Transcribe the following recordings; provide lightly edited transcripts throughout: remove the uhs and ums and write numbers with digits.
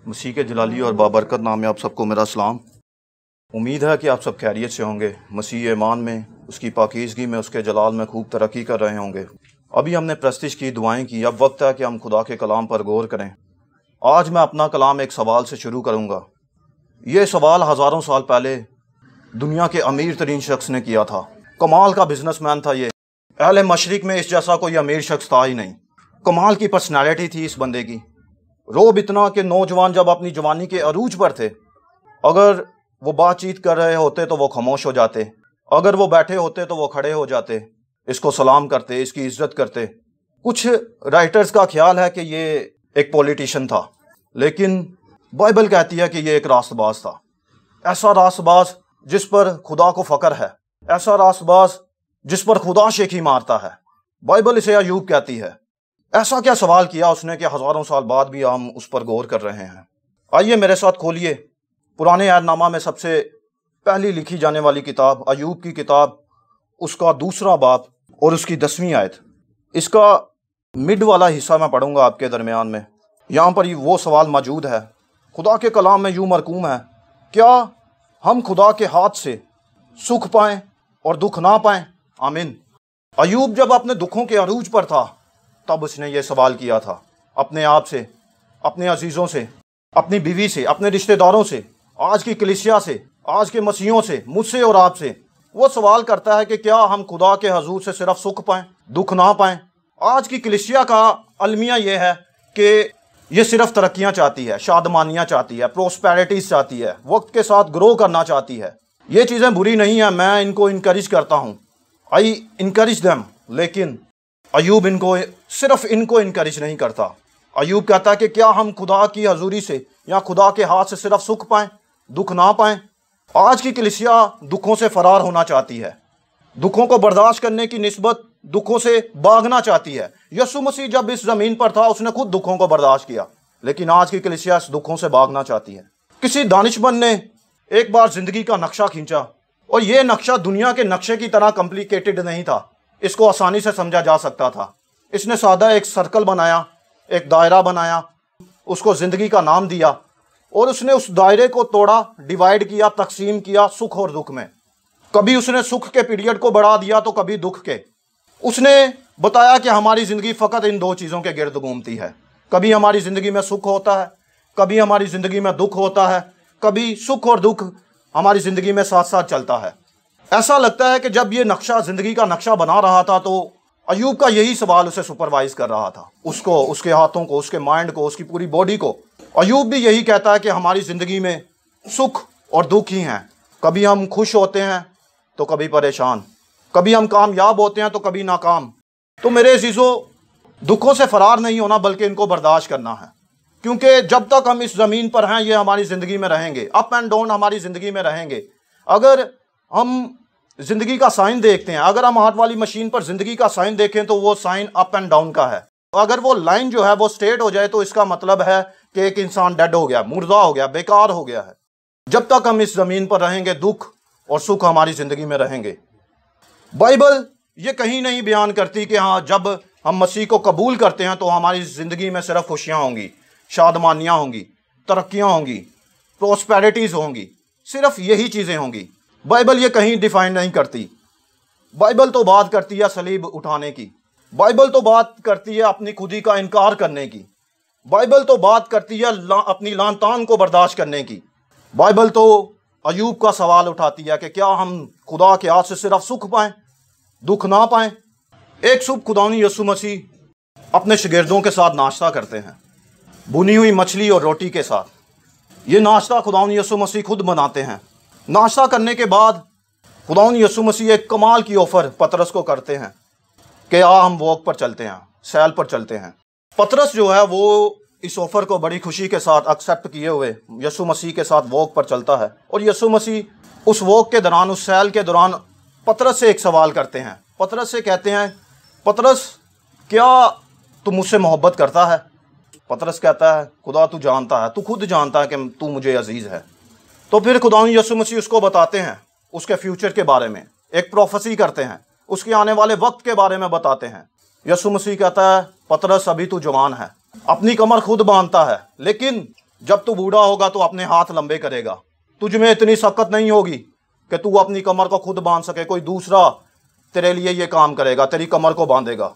मसीह के जलाली और बाबरकत नाम में आप सबको मेरा सलाम। उम्मीद है कि आप सब खैरियत से होंगे, मसीह ईमान में, उसकी पाकीज़गी में, उसके जलाल में खूब तरक्की कर रहे होंगे। अभी हमने प्रस्तिश की, दुआएं की, अब वक्त है कि हम खुदा के कलाम पर गौर करें। आज मैं अपना कलाम एक सवाल से शुरू करूँगा। ये सवाल हज़ारों साल पहले दुनिया के अमीर तरीन शख्स ने किया था। कमाल का बिजनेसमैन था ये। अहले मशरिक में इस जैसा कोई अमीर शख्स था ही नहीं। कमाल की पर्सनैलिटी थी इस बंदे की। रोब इतना कि नौजवान जब अपनी जवानी के अरूज पर थे, अगर वो बातचीत कर रहे होते तो वो खामोश हो जाते, अगर वो बैठे होते तो वो खड़े हो जाते, इसको सलाम करते, इसकी इज्जत करते। कुछ राइटर्स का ख्याल है कि ये एक पॉलिटिशियन था, लेकिन बाइबल कहती है कि ये एक रास्तबाज था। ऐसा रास्तबाज जिस पर खुदा को फ़क्र है, ऐसा रास्तबाज जिस पर खुदा शेखी मारता है। बाइबल इसे अयूब कहती है। ऐसा क्या सवाल किया उसने कि हज़ारों साल बाद भी हम उस पर गौर कर रहे हैं। आइए मेरे साथ खोलिए पुराने यादनामा में सबसे पहली लिखी जाने वाली किताब अयूब की किताब, उसका 2 बाब और उसकी 10वीं आयत। इसका मिड वाला हिस्सा मैं पढ़ूंगा आपके दरमियान में। यहाँ पर वो सवाल मौजूद है, खुदा के कलाम में यूँ मरकूम है, क्या हम खुदा के हाथ से सुख पाएँ और दुख ना पाएँ? आमीन। अयूब जब अपने दुखों के अरूज पर था तब उसने ये सवाल किया था अपने आप से, अपने अजीज़ों से, अपनी बीवी से, अपने रिश्तेदारों से, आज की कलीसिया से, आज के मसीहों से, मुझसे और आपसे। वो सवाल करता है कि क्या हम खुदा के हजूर से सिर्फ सुख पाएँ, दुख ना पाएँ? आज की कलीसिया का अलमिया ये है कि ये सिर्फ तरक्कियाँ चाहती है, शादमानियाँ चाहती है, प्रोस्पेरिटीज़ चाहती है, वक्त के साथ ग्रो करना चाहती है। ये चीज़ें बुरी नहीं है, मैं इनको इनकरेज करता हूँ, आई इनकरेज देम। लेकिन अयूब सिर्फ इनको इनकरेज नहीं करता। अयूब कहता है कि क्या हम खुदा की हजूरी से या खुदा के हाथ से सिर्फ सुख पाएँ, दुख ना पाएँ? आज की कलीसिया दुखों से फरार होना चाहती है, दुखों को बर्दाश्त करने की निस्बत दुखों से भागना चाहती है। यीशु मसीह जब इस ज़मीन पर था उसने खुद दुखों को बर्दाश्त किया, लेकिन आज की कलीसिया इस दुखों से भागना चाहती है। किसी दानिशमंद ने एक बार ज़िंदगी का नक्शा खींचा और ये नक्शा दुनिया के नक्शे की तरह कॉम्प्लिकेटेड नहीं था, इसको आसानी से समझा जा सकता था। इसने सादा एक सर्कल बनाया, एक दायरा बनाया, उसको ज़िंदगी का नाम दिया और उसने उस दायरे को तोड़ा, डिवाइड किया, तकसीम किया सुख और दुख में। कभी उसने सुख के पीरियड को बढ़ा दिया तो कभी दुख के। उसने बताया कि हमारी ज़िंदगी फ़कत इन 2 चीज़ों के गिर्द घूमती है। कभी हमारी ज़िंदगी में सुख होता है, कभी हमारी ज़िंदगी में दुख होता है, कभी सुख और दुख हमारी ज़िंदगी में साथ साथ चलता है। ऐसा लगता है कि जब ये नक्शा ज़िंदगी का नक्शा बना रहा था तो अयूब का यही सवाल उसे सुपरवाइज कर रहा था, उसको, उसके हाथों को, उसके माइंड को, उसकी पूरी बॉडी को। अयूब भी यही कहता है कि हमारी ज़िंदगी में सुख और दुख ही हैं। कभी हम खुश होते हैं तो कभी परेशान, कभी हम कामयाब होते हैं तो कभी नाकाम। तो मेरे अजीज़ों, दुखों से फरार नहीं होना बल्कि इनको बर्दाश्त करना है, क्योंकि जब तक हम इस ज़मीन पर हैं ये हमारी ज़िंदगी में रहेंगे, अप एंड डाउन हमारी ज़िंदगी में रहेंगे। अगर हम ज़िंदगी का साइन देखते हैं, अगर हम हाथ वाली मशीन पर ज़िंदगी का साइन देखें तो वो साइन अप एंड डाउन का है। अगर वो लाइन जो है वो स्ट्रेट हो जाए तो इसका मतलब है कि एक इंसान डेड हो गया, मुर्दा हो गया, बेकार हो गया है। जब तक हम इस ज़मीन पर रहेंगे दुख और सुख हमारी ज़िंदगी में रहेंगे। बाइबल ये कहीं नहीं बयान करती कि हाँ जब हम मसीह को कबूल करते हैं तो हमारी ज़िंदगी में सिर्फ खुशियाँ होंगी, शादमानियाँ होंगी, तरक्कियाँ होंगी, प्रोस्पेरिटीज़ होंगी, सिर्फ यही चीज़ें होंगी। बाइबल ये कहीं डिफाइन नहीं करती। बाइबल तो बात करती है सलीब उठाने की, बाइबल तो बात करती है अपनी खुदी का इनकार करने की, बाइबल तो बात करती है अपनी लानतान को बर्दाश्त करने की। बाइबल तो अयूब का सवाल उठाती है कि क्या हम खुदा के हाथ से सिर्फ सुख पाएँ, दुख ना पाएँ? एक सुबह खुदावंद यीशु मसीह अपने शागिर्दों के साथ नाश्ता करते हैं, भुनी हुई मछली और रोटी के साथ। ये नाश्ता खुदावंद यीशु मसीह खुद बनाते हैं। नाश्ता करने के बाद खुदावंद यीशु मसीह एक कमाल की ऑफ़र पतरस को करते हैं कि हम वॉक पर चलते हैं, सैल पर चलते हैं। पतरस जो है वो इस ऑफ़र को बड़ी खुशी के साथ एक्सेप्ट किए हुए यीशु मसीह के साथ वॉक पर चलता है। और यीशु मसीह उस वॉक के दौरान, उस सैल के दौरान पतरस से एक सवाल करते हैं। पतरस से कहते हैं, पतरस क्या तू मुझसे मोहब्बत करता है? पतरस कहता है, खुदा तू जानता है, तू खुद जानता है कि तू मुझे अजीज़ है। तो फिर खुदावंद यीशु मसीह उसको बताते हैं उसके फ्यूचर के बारे में, एक प्रोफेसी करते हैं, उसके आने वाले वक्त के बारे में बताते हैं। यीशु मसीह कहता है, पतरस अभी तू जवान है, अपनी कमर खुद बांधता है, लेकिन जब तू बूढ़ा होगा तो अपने हाथ लंबे करेगा, तुझ में इतनी शक्कत नहीं होगी कि तू अपनी कमर को खुद बांध सके, कोई दूसरा तेरे लिए ये काम करेगा, तेरी कमर को बांधेगा।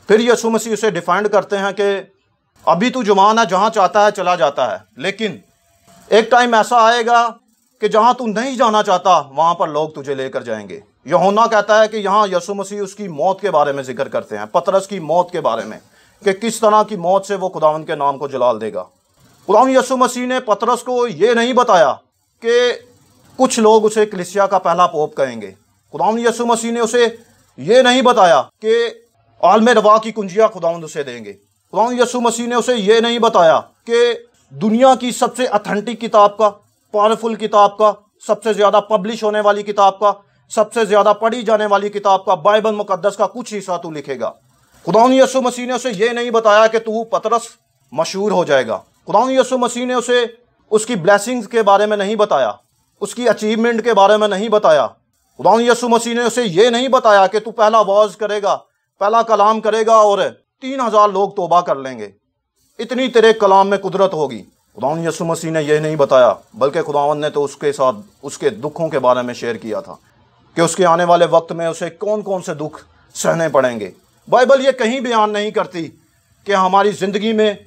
फिर यीशु मसीह उसे डिफेंड करते हैं कि अभी तू जवान है, जहाँ चाहता है चला जाता है, लेकिन एक टाइम ऐसा आएगा कि जहाँ तू नहीं जाना चाहता वहाँ पर लोग तुझे लेकर जाएंगे। यूहन्ना कहता है कि यहाँ यीशु मसीह उसकी मौत के बारे में जिक्र करते हैं, पतरस की मौत के बारे में, कि किस तरह की मौत से वो खुदावंद के नाम को जलाल देगा। खुदावंद यीशु मसीह ने पतरस को ये नहीं बताया कि कुछ लोग उसे कलीसिया का पहला पोप कहेंगे। खुदावंद यीशु मसीह ने उसे ये नहीं बताया कि आलमे रवा की कुंजियाँ खुदावंद उसे देंगे। खुदावंद यीशु मसीह ने उसे ये नहीं बताया कि दुनिया की सबसे ऑथेंटिक किताब का, पावरफुल किताब का, सबसे ज़्यादा पब्लिश होने वाली किताब का, सबसे ज़्यादा पढ़ी जाने वाली किताब का, बाइबल मुकद्दस का कुछ हिस्सा तू लिखेगा। खुदावंद यीशु मसीह ने उसे ये नहीं बताया कि तू पतरस मशहूर हो जाएगा। खुदावंद यीशु मसीह ने उसे उसकी ब्लेसिंग्स के बारे में नहीं बताया, उसकी अचीवमेंट के बारे में नहीं बताया। खुदावंद यीशु मसीह ने उसे ये नहीं बताया कि तू पहला वाज करेगा, पहला कलाम करेगा और 3000 लोग तौबा कर लेंगे, इतनी तेरे कलाम में कुदरत होगी। खुदावंद यीशु मसीह ने यह नहीं बताया, बल्कि खुदावंद ने तो उसके साथ उसके दुखों के बारे में शेयर किया था कि उसके आने वाले वक्त में उसे कौन कौन से दुख सहने पड़ेंगे। बाइबल ये कहीं बयान नहीं करती कि हमारी ज़िंदगी में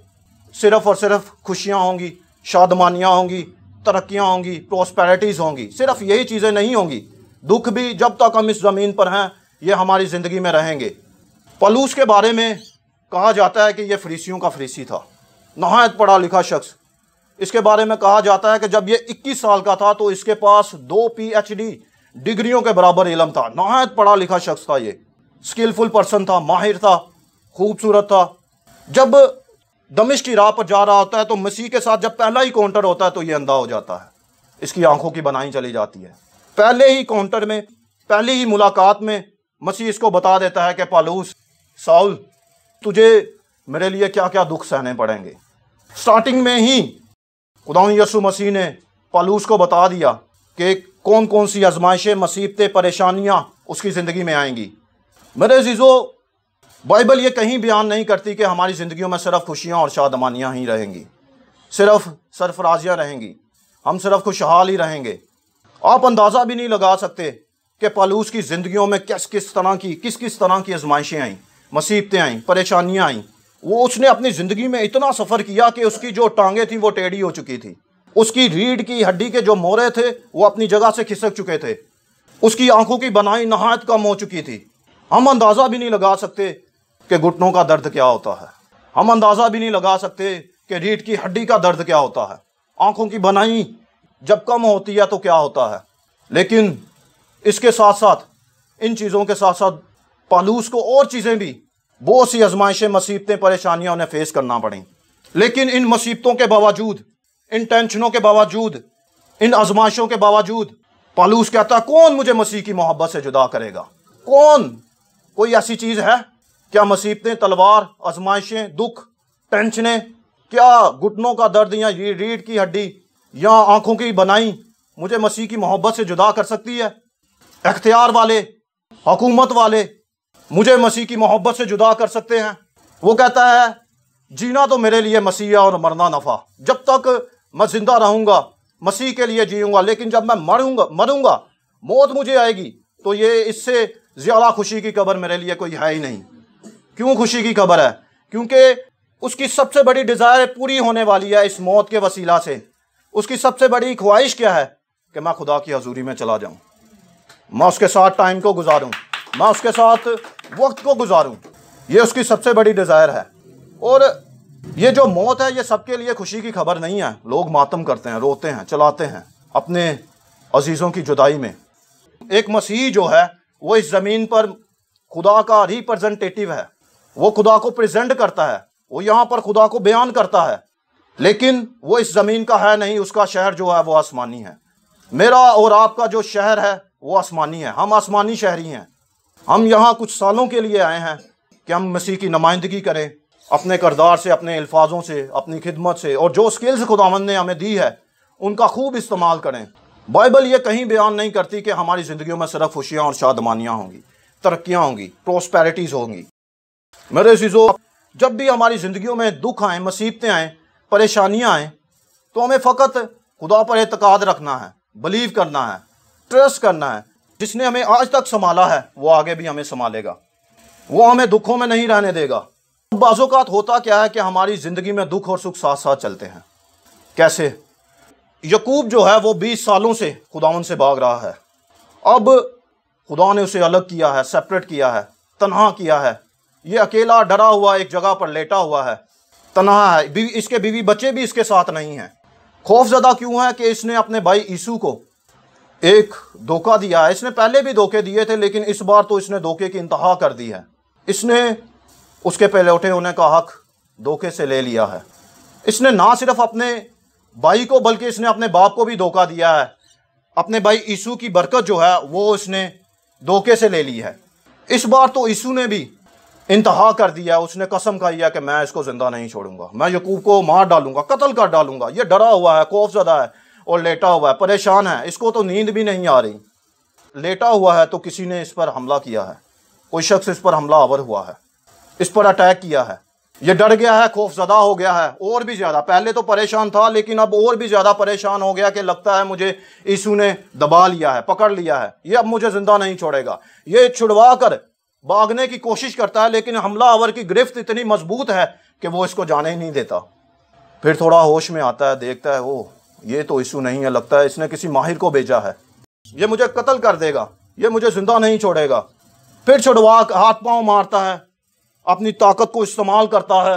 सिर्फ़ और सिर्फ खुशियाँ होंगी, शादमानियाँ होंगी, तरक्कियाँ होंगी, प्रॉस्पेरिटीज़ होंगी। सिर्फ यही चीज़ें नहीं होंगी, दुख भी जब तक हम इस ज़मीन पर हैं ये हमारी ज़िंदगी में रहेंगे। पलूस के बारे में कहा जाता है कि ये फरीसियों का फरीसी था, नहायत पढ़ा लिखा शख्स। इसके बारे में कहा जाता है कि जब ये 21 साल का था तो इसके पास 2 PhD डिग्रियों के बराबर इल्म था। नहायत पढ़ा लिखा शख्स था, ये स्किलफुल पर्सन था, माहिर था, खूबसूरत था। जब दमिश्क की राह पर जा रहा होता है तो मसीह के साथ जब पहला ही काउंटर होता है तो ये अंधा हो जाता है, इसकी आंखों की बनाई चली जाती है। पहले ही काउंटर में, पहली ही मुलाकात में मसीह इसको बता देता है कि पौलुस, साउल, तुझे मेरे लिए क्या क्या दुख सहने पड़ेंगे। स्टार्टिंग में ही खुदावंद यीशु मसीह ने पौलुस को बता दिया कि कौन कौन सी आजमाइशें, मुसीबतें, परेशानियां उसकी ज़िंदगी में आएंगी। मेरे अज़ीज़ों, बाइबल ये कहीं बयान नहीं करती कि हमारी ज़िंदगियों में सिर्फ खुशियां और शादमानियां ही रहेंगी, सिर्फ सरफराजियां रहेंगी, हम सिर्फ खुशहाल ही रहेंगे। आप अंदाज़ा भी नहीं लगा सकते कि पौलुस की ज़िंदगियों में किस किस तरह की आजमाइशें आईं, मुसीबतें आईं, परेशानियाँ आईं। वो उसने अपनी ज़िंदगी में इतना सफ़र किया कि उसकी जो टांगें थी वो टेढ़ी हो चुकी थी, उसकी रीढ़ की हड्डी के जो मोरे थे वो अपनी जगह से खिसक चुके थे, उसकी आंखों की बनाई नहायत कम हो चुकी थी। हम अंदाज़ा भी नहीं लगा सकते कि घुटनों का दर्द क्या होता है, हम अंदाज़ा भी नहीं लगा सकते कि रीढ़ की हड्डी का दर्द क्या होता है, आंखों की बनाई जब कम होती है तो क्या होता है। लेकिन इसके साथ साथ, इन चीज़ों के साथ साथ पौलुस को और चीज़ें भी, बहुत सी आजमाइशें, मुसीबतें, परेशानियां उन्हें फेस करना पड़ी। लेकिन इन मुसीबतों के बावजूद, इन टेंशनों के बावजूद, इन आजमाइशों के बावजूद पौलुस कहता, कौन मुझे मसीह की मोहब्बत से जुदा करेगा? कौन? कोई ऐसी चीज़ है क्या? मुसीबतें, तलवार, आजमाइशें, दुख, टेंशनें, क्या घुटनों का दर्द या रीढ़ की हड्डी या आंखों की बनाई मुझे मसीह की मोहब्बत से जुदा कर सकती है? इख्तियार वाले, हुकूमत वाले मुझे मसीह की मोहब्बत से जुदा कर सकते हैं? वो कहता है, जीना तो मेरे लिए मसीह है और मरना नफ़ा। जब तक मैं जिंदा रहूँगा मसीह के लिए जीऊँगा, लेकिन जब मैं मरूँगा, मौत मुझे आएगी, तो ये इससे ज़्यादा खुशी की खबर मेरे लिए कोई है ही नहीं। क्यों खुशी की खबर है? क्योंकि उसकी सबसे बड़ी डिज़ायर पूरी होने वाली है इस मौत के वसीला से। उसकी सबसे बड़ी ख्वाहिश क्या है? कि मैं खुदा की हजूरी में चला जाऊँ, मैं उसके साथ टाइम को गुजारूँ, मैं उसके साथ वक्त को गुजारूँ। ये उसकी सबसे बड़ी डिज़ायर है। और ये जो मौत है ये सबके लिए खुशी की खबर नहीं है। लोग मातम करते हैं, रोते हैं, चलाते हैं अपने अजीज़ों की जुदाई में। एक मसीह जो है वो इस ज़मीन पर खुदा का रिप्रेजेंटेटिव है, वो खुदा को प्रेजेंट करता है, वो यहाँ पर खुदा को बयान करता है, लेकिन वो इस ज़मीन का है नहीं। उसका शहर जो है वो आसमानी है। मेरा और आपका जो शहर है वो आसमानी है। हम आसमानी शहरी हैं। हम यहाँ कुछ सालों के लिए आए हैं कि हम मसीह की नुमाइंदगी करें, अपने किरदार से, अपने अल्फाजों से, अपनी खिदमत से, और जो स्किल्स खुदावंद ने हमें दी है उनका खूब इस्तेमाल करें। बाइबल ये कहीं बयान नहीं करती कि हमारी ज़िंदगियों में सिर्फ खुशियाँ और शादमानियाँ होंगी, तरक्कियाँ होंगी, प्रॉस्पेरिटीज़ होंगी। मेरे अज़ीज़ों, जब भी हमारी ज़िंदगियों में दुख आए, मुसीबतें आएँ, परेशानियाँ आएँ, तो हमें फ़कत खुदा पर एतकाद रखना है, बिलीव करना है, ट्रस्ट करना है। जिसने हमें आज तक संभाला है वो आगे भी हमें संभालेगा, वो हमें दुखों में नहीं रहने देगा। बाज़ौक़ात होता क्या है कि हमारी ज़िंदगी में दुख और सुख साथ साथ चलते हैं। कैसे? यकूब जो है वो 20 सालों से खुदावन से भाग रहा है। अब खुदा ने उसे अलग किया है, सेपरेट किया है, तन्हा किया है। ये अकेला डरा हुआ एक जगह पर लेटा हुआ है, तन्हा है। इसके बीवी बच्चे भी इसके साथ नहीं हैं। खौफजदा क्यों है? कि इसने अपने भाई यीशु को एक धोखा दिया है। इसने पहले भी धोखे दिए थे, लेकिन इस बार तो इसने धोखे की इंतहा कर दी है। इसने उसके पहलौठे होने का हक धोखे से ले लिया है। इसने ना सिर्फ अपने भाई को बल्कि इसने अपने बाप को भी धोखा दिया है। अपने भाई यीशु की बरकत जो है वो इसने धोखे से ले ली है। इस बार तो यीशु ने भी इंतहा कर दिया। उसने कसम खाई है कि मैं इसको जिंदा नहीं छोड़ूंगा, मैं यकूब को मार डालूंगा, कत्ल कर डालूंगा। ये डरा हुआ है, खौफजदा है और लेटा हुआ है, परेशान है। इसको तो नींद भी नहीं आ रही। लेटा हुआ है तो किसी ने इस पर हमला किया है, कोई शख्स इस पर हमला आवर हुआ है, इस पर अटैक किया है। ये डर गया है, खौफजदा हो गया है और भी ज़्यादा। पहले तो परेशान था, लेकिन अब और भी ज़्यादा परेशान हो गया कि लगता है मुझे यीशु ने दबा लिया है, पकड़ लिया है, ये अब मुझे ज़िंदा नहीं छोड़ेगा। ये छुड़वा कर भागने की कोशिश करता है, लेकिन हमला आवर की गिरफ्त इतनी मजबूत है कि वो इसको जाने ही नहीं देता। फिर थोड़ा होश में आता है, देखता है वो ये तो यीशु नहीं है, लगता है इसने किसी माहिर को भेजा है, ये मुझे कत्ल कर देगा, ये मुझे ज़िंदा नहीं छोड़ेगा। फिर छुड़वा हाथ पाँव मारता है, अपनी ताकत को इस्तेमाल करता है,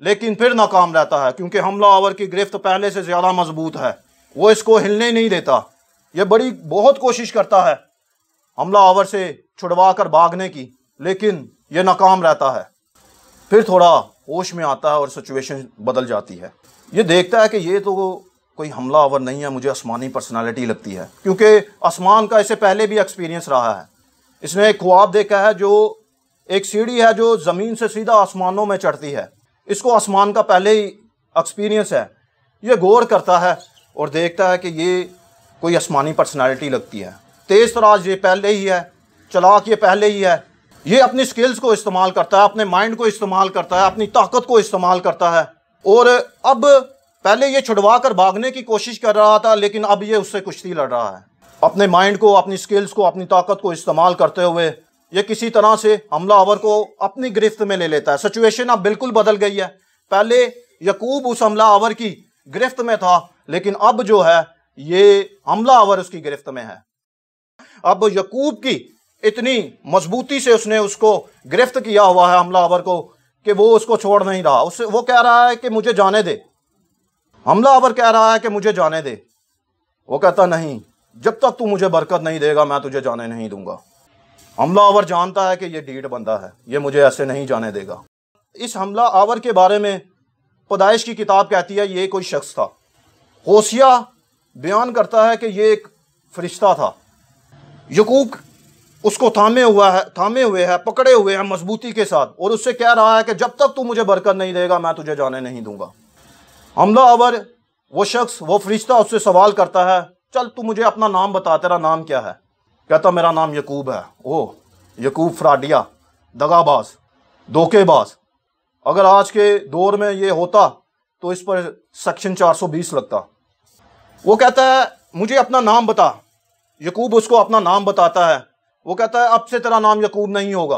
लेकिन फिर नाकाम रहता है, क्योंकि हमला आवर की गिरफ्त पहले से ज़्यादा मजबूत है। वो इसको हिलने नहीं देता। ये बहुत कोशिश करता है हमला आवर से छुड़वा कर भागने की, लेकिन ये नाकाम रहता है। फिर थोड़ा होश में आता है और सिचुएशन बदल जाती है। ये देखता है कि ये तो कोई हमला आवर नहीं है, मुझे आसमानी पर्सनालिटी लगती है, क्योंकि आसमान का इससे पहले भी एक्सपीरियंस रहा है। इसने एक ख्वाब देखा है, जो एक सीढ़ी है जो ज़मीन से सीधा आसमानों में चढ़ती है। इसको आसमान का पहले ही एक्सपीरियंस है। ये गौर करता है और देखता है कि ये कोई आसमानी पर्सनालिटी लगती है। तेज़ तराज ये पहले ही है, चालाक ये पहले ही है। ये अपनी स्किल्स को इस्तेमाल करता है, अपने माइंड को इस्तेमाल करता है, अपनी ताकत को इस्तेमाल करता है। और अब पहले ये छुड़वा कर भागने की कोशिश कर रहा था, लेकिन अब ये उससे कुश्ती लड़ रहा है। अपने माइंड को, अपनी स्किल्स को, अपनी ताकत को इस्तेमाल करते हुए ये किसी तरह से हमला आवर को अपनी गिरफ्त में ले लेता है। सिचुएशन अब बिल्कुल बदल गई है। पहले यकूब उस हमला आवर की गिरफ्त में था, लेकिन अब जो है ये हमला आवर उसकी गिरफ्त में है। अब यकूब की इतनी मजबूती से उसने उसको गिरफ्त किया हुआ है हमला आवर को, कि वो उसको छोड़ नहीं रहा। उससे वो कह रहा है कि मुझे जाने दे। हमला आवर कह रहा है कि मुझे जाने दे। वो कहता नहीं, जब तक तू मुझे बरकत नहीं देगा मैं तुझे जाने नहीं दूंगा। हमला आवर जानता है कि ये ढीठ बंदा है, ये मुझे ऐसे नहीं जाने देगा। इस हमला आवर के बारे में पैदाइश की किताब कहती है ये कोई शख्स था। होशिया बयान करता है कि ये एक फरिश्ता था। यकूब उसको थामे हुए है, पकड़े हुए हैं मजबूती के साथ, और उससे कह रहा है कि जब तक तू मुझे बरकत नहीं देगा मैं तुझे जाने नहीं दूंगा। हमला आवर वो शख्स, वो फरिश्ता उससे सवाल करता है, चल तू मुझे अपना नाम बता, तेरा नाम क्या है? कहता मेरा नाम यकूब है। ओह, यकूब फ्राडिया, दगाबाज, धोखेबाज। अगर आज के दौर में ये होता तो इस पर सेक्शन 420 लगता। वो कहता है मुझे अपना नाम बता। यकूब उसको अपना नाम बताता है। वो कहता है अब से तेरा नाम यकूब नहीं होगा,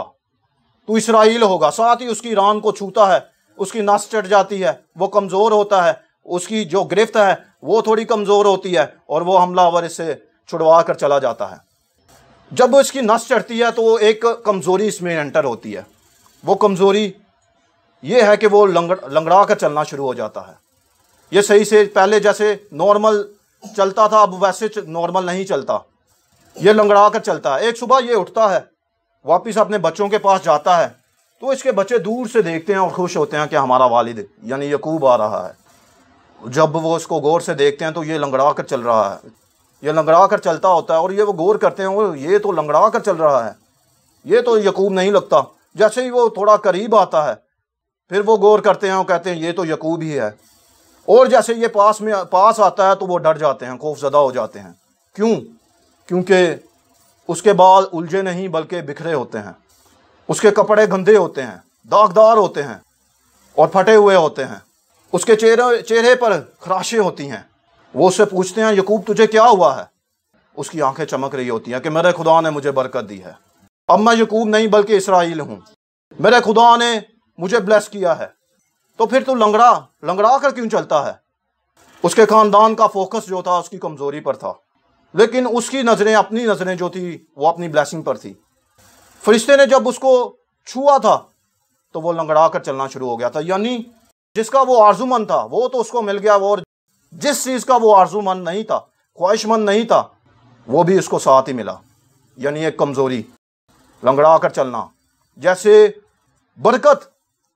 तू इसराइल होगा। साथ ही उसकी रान को छूता है, उसकी नस चढ़ जाती है, वो कमज़ोर होता है, उसकी जो गिरफ्त है वो थोड़ी कमज़ोर होती है, और वो हमलावर इससे छुड़वा कर चला जाता है। जब इसकी नस चढ़ती है तो एक कमज़ोरी इसमें एंटर होती है। वो कमज़ोरी ये है कि वो लंगड़ा कर चलना शुरू हो जाता है। ये सही से पहले जैसे नॉर्मल चलता था अब वैसे नॉर्मल नहीं चलता, ये लंगड़ा कर चलता है। एक सुबह ये उठता है, वापस अपने बच्चों के पास जाता है, तो इसके बच्चे दूर से देखते हैं और खुश होते हैं कि हमारा वालिद यानी यकूब आ रहा है। जब वो इसको गौर से देखते हैं तो ये लंगड़ा कर चल रहा है, ये लंगड़ा कर चलता होता है, और ये वो गौर करते हैं वो ये तो लंगड़ा कर चल रहा है, ये तो यकूब नहीं लगता। जैसे ही वो थोड़ा करीब आता है फिर वो गौर करते हैं और कहते हैं ये तो यकूब ही है। और जैसे ये पास आता है तो वो डर जाते हैं, खौफजदा हो जाते हैं। क्यों? क्योंकि उसके बाल उलझे नहीं बल्कि बिखरे होते हैं, उसके कपड़े गंदे होते हैं, दागदार होते हैं और फटे हुए होते हैं। उसके चेहरे पर खराशें होती हैं। वो उससे पूछते हैं, यकूब तुझे क्या हुआ है? उसकी आंखें चमक रही होती हैं कि मेरे खुदा ने मुझे बरकत दी है, अब मैं यकूब नहीं बल्कि इसराइल हूँ, मेरे खुदा ने मुझे ब्लेस किया है। तो फिर तू लंगड़ा कर क्यों चलता है? उसके खानदान का फोकस जो था उसकी कमज़ोरी पर था, लेकिन उसकी नज़रें, अपनी नज़रें जो थी वो अपनी ब्लेसिंग पर थी। फरिश्ते ने जब उसको छुआ था तो वो लंगड़ा कर चलना शुरू हो गया था। यानी जिसका वो आरजूमंद था वो तो उसको मिल गया, और जिस चीज़ का वो आरजूमंद नहीं था, ख्वाहिशमंद नहीं था, वो भी उसको साथ ही मिला। यानी एक कमज़ोरी, लंगड़ा कर चलना। जैसे बरकत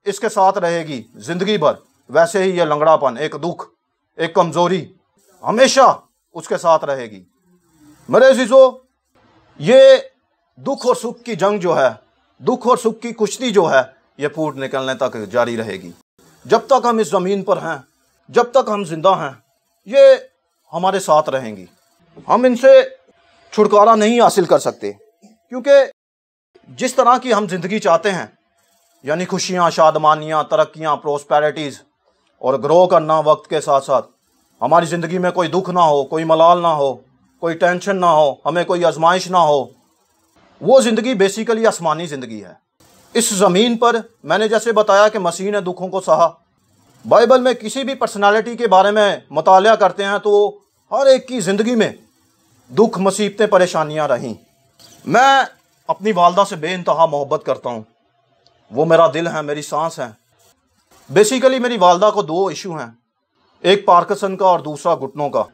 इसके साथ रहेगी ज़िंदगी भर, वैसे ही ये लंगड़ापन, एक दुख, एक कमज़ोरी हमेशा उसके साथ रहेगी। मेरे अज़ीज़ों, ये दुख और सुख की जंग जो है, दुख और सुख की कुश्ती जो है, ये फूट निकलने तक जारी रहेगी। जब तक हम इस ज़मीन पर हैं, जब तक हम जिंदा हैं, ये हमारे साथ रहेंगी। हम इनसे छुटकारा नहीं हासिल कर सकते, क्योंकि जिस तरह की हम ज़िंदगी चाहते हैं, यानी खुशियाँ, शादमानियाँ, तरक्कियाँ, प्रोस्पेरिटीज़ और ग्रो करना, वक्त के साथ साथ हमारी ज़िंदगी में कोई दुख ना हो, कोई मलाल ना हो, कोई टेंशन ना हो, हमें कोई आजमाइश ना हो, वो ज़िंदगी बेसिकली आसमानी ज़िंदगी है। इस ज़मीन पर मैंने जैसे बताया कि मसीह ने दुखों को सहा। बाइबल में किसी भी पर्सनालिटी के बारे में मुतालिया करते हैं तो हर एक की ज़िंदगी में दुख, मुसीबतें, परेशानियां रहीं। मैं अपनी वालदा से बेइंतहा मोहब्बत करता हूँ, वो मेरा दिल है, मेरी सांस है। बेसिकली मेरी वालदा को दो इशू हैं, एक पार्किंसन का और दूसरा घुटनों का।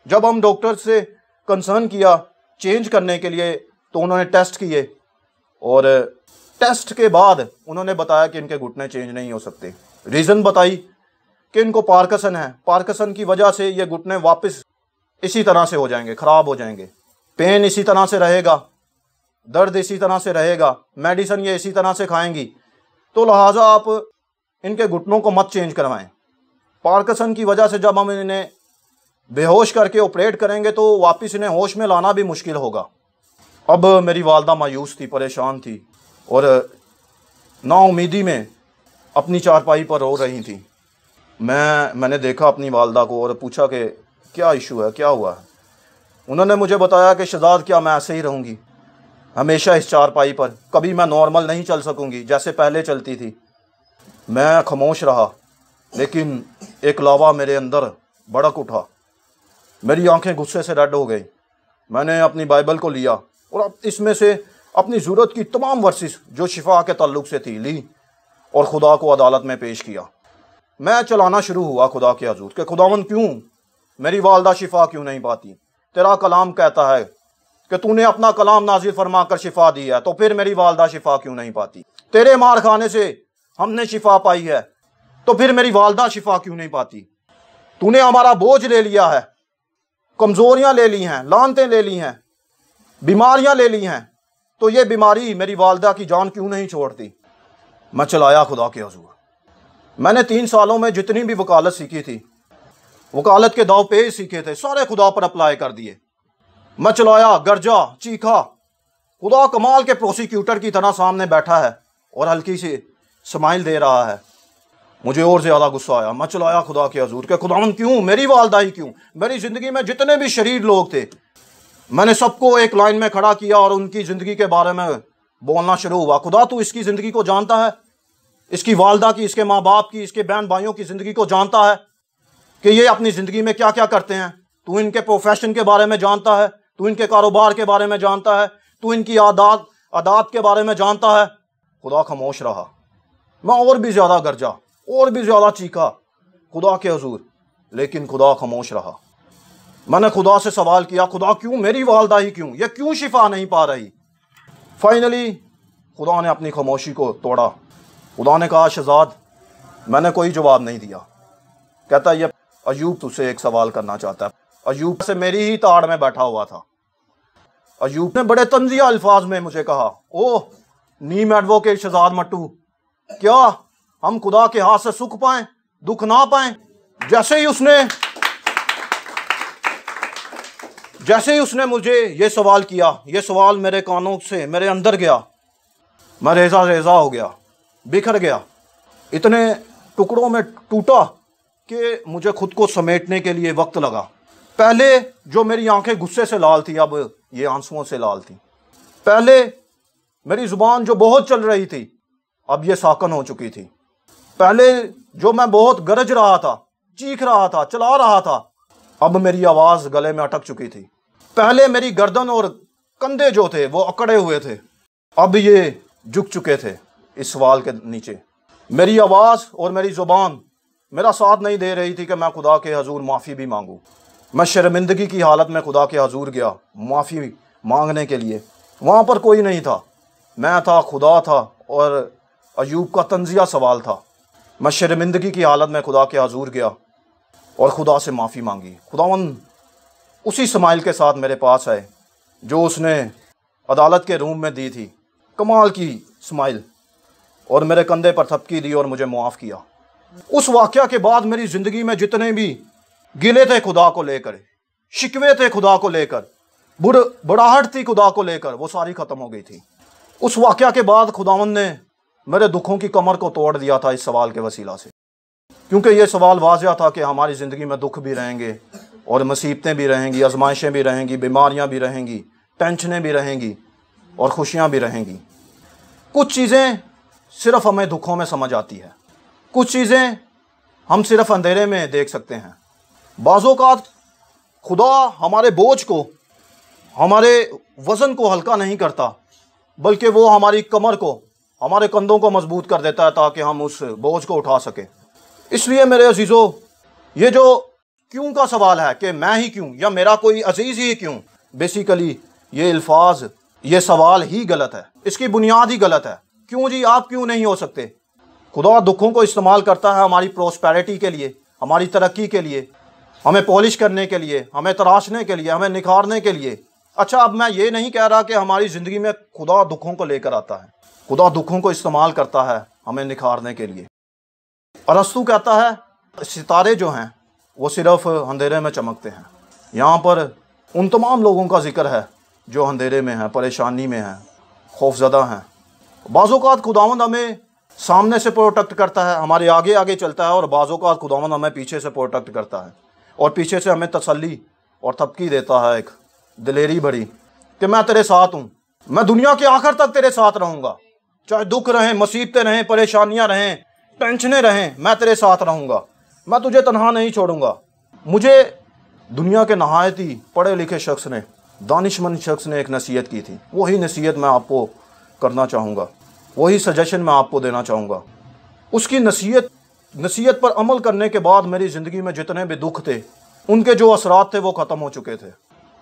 जब हम डॉक्टर से कंसर्न किया चेंज करने के लिए तो उन्होंने टेस्ट किए, और टेस्ट के बाद उन्होंने बताया कि इनके घुटने चेंज नहीं हो सकते। रीज़न बताई कि इनको पार्किंसन है, पार्किंसन की वजह से ये घुटने वापस इसी तरह से हो जाएंगे, ख़राब हो जाएंगे, पेन इसी तरह से रहेगा, दर्द इसी तरह से रहेगा, मेडिसिन ये इसी तरह से खाएंगी, तो लिहाजा आप इनके घुटनों को मत चेंज करवाएं। पार्किंसन की वजह से जब हम इन्हें बेहोश करके ऑपरेट करेंगे तो वापस इन्हें होश में लाना भी मुश्किल होगा। अब मेरी वालदा मायूस थी, परेशान थी, और नाउमीदी में अपनी चारपाई पर रो रही थी। मैंने देखा अपनी वालदा को और पूछा कि क्या इशू है, क्या हुआ है? उन्होंने मुझे बताया कि शहजाद, क्या मैं ऐसे ही रहूँगी हमेशा इस चारपाई पर? कभी मैं नॉर्मल नहीं चल सकूँगी जैसे पहले चलती थी। मैं खामोश रहा, लेकिन एक लावा मेरे अंदर भड़क उठा, मेरी आंखें गुस्से से रेड हो गई। मैंने अपनी बाइबल को लिया और अब इसमें से अपनी ज़रूरत की तमाम वर्सिस जो शिफा के ताल्लुक से थी ली और खुदा को अदालत में पेश किया। मैं चलाना शुरू हुआ खुदा के हजूर कि खुदावंद, क्यों मेरी वालदा शिफा क्यों नहीं पाती? तेरा कलाम कहता है कि तूने अपना कलाम नाजिल फरमा कर शिफा दी है, तो फिर मेरी वालदा शिफा क्यों नहीं पाती? तेरे मार खाने से हमने शिफा पाई है, तो फिर मेरी वालदा शिफा क्यों नहीं पाती? तूने हमारा बोझ ले लिया है, कमज़ोरियाँ ले ली हैं, लानतें ले ली हैं, बीमारियाँ ले ली हैं, तो ये बीमारी मेरी वालदा की जान क्यों नहीं छोड़ती? मैं चलाया खुदा के हजूर। मैंने 3 सालों में जितनी भी वकालत सीखी थी, वकालत के दाव पेज सीखे थे, सारे खुदा पर अप्लाई कर दिए। मैं चलाया, गरजा, चीखा। खुदा कमाल के प्रोसिक्यूटर की तरह सामने बैठा है और हल्की सी स्माइल दे रहा है। मुझे और ज़्यादा गुस्सा आया। मैं चलाया खुदा के हजूर के खुदावंद, क्यों मेरी वालदा ही क्यों? मेरी ज़िंदगी में जितने भी शरीर लोग थे, मैंने सबको एक लाइन में खड़ा किया और उनकी ज़िंदगी के बारे में बोलना शुरू हुआ। खुदा, तू इसकी ज़िंदगी को जानता है, इसकी वालदा की, इसके माँ बाप की, इसके बहन भाइयों की ज़िंदगी को जानता है कि ये अपनी ज़िंदगी में क्या क्या करते हैं। तू इनके प्रोफेशन के बारे में जानता है, तू इनके कारोबार के बारे में जानता है, तू इनकी आदात के बारे में जानता है। खुदा खामोश रहा। मैं और भी ज़्यादा गरजा, और भी ज़्यादा चीखा खुदा के हजूर, लेकिन खुदा खामोश रहा। मैंने खुदा से सवाल किया, खुदा क्यों मेरी वालदा ही क्यों, ये क्यों शिफा नहीं पा रही? फाइनली खुदा ने अपनी खामोशी को तोड़ा। खुदा ने कहा, शहजाद, मैंने कोई जवाब नहीं दिया। कहता, ये अयूब तुझसे एक सवाल करना चाहता है। अयूब से मेरी ही ताड़ में बैठा हुआ था। अयूब ने बड़े तंजिया अल्फाज में मुझे कहा, ओह नीम एडवोकेट शहजाद मट्टू, क्या हम खुदा के हाथ से सुख पाएं, दुख ना पाएं? जैसे ही उसने मुझे ये सवाल किया, ये सवाल मेरे कानों से मेरे अंदर गया, मैं रेजा रेजा हो गया, बिखर गया, इतने टुकड़ों में टूटा कि मुझे खुद को समेटने के लिए वक्त लगा। पहले जो मेरी आंखें गुस्से से लाल थी, अब ये आंसुओं से लाल थी। पहले मेरी जुबान जो बहुत चल रही थी, अब ये साकन हो चुकी थी। पहले जो मैं बहुत गरज रहा था, चीख रहा था, चला रहा था, अब मेरी आवाज़ गले में अटक चुकी थी। पहले मेरी गर्दन और कंधे जो थे वो अकड़े हुए थे, अब ये झुक चुके थे इस सवाल के नीचे। मेरी आवाज़ और मेरी ज़ुबान मेरा साथ नहीं दे रही थी कि मैं खुदा के हजूर माफ़ी भी मांगूँ। मैं शर्मिंदगी की हालत में खुदा के हजूर गया माफ़ी मांगने के लिए। वहाँ पर कोई नहीं था, मैं था, खुदा था और अयूब का तंजिया सवाल था। मैं शर्मिंदगी की हालत में खुदा के हजूर गया और खुदा से माफ़ी मांगी। खुदावन उसी स्माइल के साथ मेरे पास आए जो उसने अदालत के रूम में दी थी, कमाल की स्माइल, और मेरे कंधे पर थपकी दी और मुझे मुआफ़ किया। उस वाक़या के बाद मेरी ज़िंदगी में जितने भी गिले थे खुदा को लेकर, शिकवे थे खुदा को लेकर, बुढ़ाहट थी खुदा को लेकर, वो सारी ख़त्म हो गई थी। उस वाक़या के बाद खुदावन ने मेरे दुखों की कमर को तोड़ दिया था इस सवाल के वसीला से, क्योंकि ये सवाल वाज़िया था कि हमारी ज़िंदगी में दुख भी रहेंगे और मुसीबतें भी रहेंगी, आजमाइशें भी रहेंगी, बीमारियां भी रहेंगी, टेंशनें भी रहेंगी और खुशियां भी रहेंगी। कुछ चीज़ें सिर्फ़ हमें दुखों में समझ आती है, कुछ चीज़ें हम सिर्फ़ अंधेरे में देख सकते हैं। बाज़-औक़ात खुदा हमारे बोझ को, हमारे वज़न को हल्का नहीं करता, बल्कि वो हमारी कमर को, हमारे कंधों को मजबूत कर देता है ताकि हम उस बोझ को उठा सकें। इसलिए मेरे अजीज़ों, ये जो क्यों का सवाल है कि मैं ही क्यों या मेरा कोई अजीज़ ही क्यों, बेसिकली ये अल्फाज, ये सवाल ही गलत है, इसकी बुनियाद ही गलत है। क्यों जी, आप क्यों नहीं हो सकते? खुदा दुखों को इस्तेमाल करता है हमारी प्रोस्पेरिटी के लिए, हमारी तरक्की के लिए, हमें पॉलिश करने के लिए, हमें तराशने के लिए, हमें निखारने के लिए। अच्छा, अब मैं ये नहीं कह रहा कि हमारी ज़िंदगी में खुदा दुखों को लेकर आता है। खुदा दुखों को इस्तेमाल करता है हमें निखारने के लिए। अरस्तू कहता है सितारे जो हैं वो सिर्फ अंधेरे में चमकते हैं। यहाँ पर उन तमाम लोगों का जिक्र है जो अंधेरे में हैं, परेशानी में हैं, खौफजदा हैं। बाज़ औक़ात खुदावंद हमें सामने से प्रोटेक्ट करता है, हमारे आगे आगे चलता है, और बाज़ औक़ात खुदावंद हमें पीछे से प्रोटेक्ट करता है और पीछे से हमें तसल्ली और थपकी देता है, एक दिलेरी भरी, कि मैं तेरे साथ हूँ, मैं दुनिया के आखिर तक तेरे साथ रहूँगा, चाहे दुख रहें, मुसीबतें रहें, परेशानियाँ रहें, टेंशनें रहें, मैं तेरे साथ रहूँगा, मैं तुझे तन्हा नहीं छोड़ूंगा। मुझे दुनिया के नहायत ही पढ़े लिखे शख्स ने, दानिशमंद शख्स ने एक नसीहत की थी, वही नसीहत मैं आपको करना चाहूँगा, वही सजेशन मैं आपको देना चाहूँगा। उसकी नसीहत पर अमल करने के बाद मेरी ज़िंदगी में जितने भी दुख थे, उनके जो असरात थे वो ख़त्म हो चुके थे।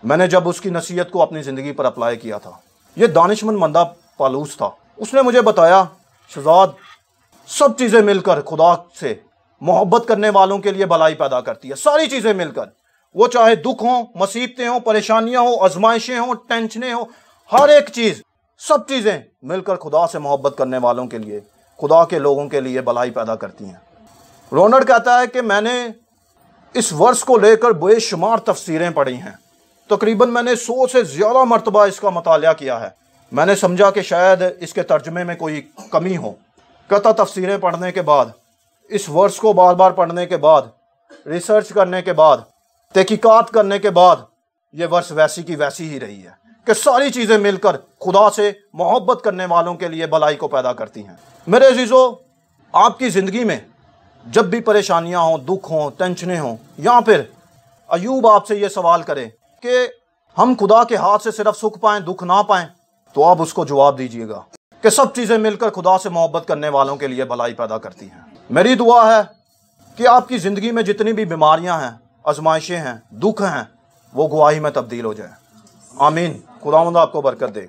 मैंने जब उसकी नसीहत को अपनी ज़िंदगी पर अप्लाई किया था, ये दानिशमंद मंदा पालूस था, उसने मुझे बताया, शहजाद, सब चीज़ें मिलकर खुदा से मोहब्बत करने वालों के लिए भलाई पैदा करती है। सारी चीज़ें मिलकर, वो चाहे दुख हों, मुसीबतें हों, परेशानियां हों, आजमाइशें हों, टेंशनें हों, हर एक चीज़, सब चीज़ें मिलकर खुदा से मोहब्बत करने वालों के लिए, खुदा के लोगों के लिए भलाई पैदा करती हैं। रोनल्ड कहता है कि मैंने इस वर्ष को लेकर बेशुमार तफसीरें पढ़ी हैं, तकरीबन मैंने 100 से ज़्यादा मरतबा इसका मुतालिया किया है। मैंने समझा कि शायद इसके तर्जमे में कोई कमी हो। कहता तफसीरें पढ़ने के बाद, इस वर्ष को बार बार पढ़ने के बाद, रिसर्च करने के बाद, तहकीकात करने के बाद, ये वर्ष वैसी की वैसी ही रही है कि सारी चीज़ें मिलकर खुदा से मोहब्बत करने वालों के लिए भलाई को पैदा करती हैं। मेरे अजीज़ों, आपकी ज़िंदगी में जब भी परेशानियां हों, दुख हों, टेंशनें हों, या फिर अयूब आपसे ये सवाल करे कि हम खुदा के हाथ से सिर्फ सुख पाएं, दुख ना पाएं, तो आप उसको जवाब दीजिएगा कि सब चीज़ें मिलकर खुदा से मोहब्बत करने वालों के लिए भलाई पैदा करती हैं। मेरी दुआ है कि आपकी ज़िंदगी में जितनी भी बीमारियां हैं, आजमाइशें हैं, दुख हैं, वो गवाही में तब्दील हो जाए। आमीन। खुदावंद आपको बरकत दे।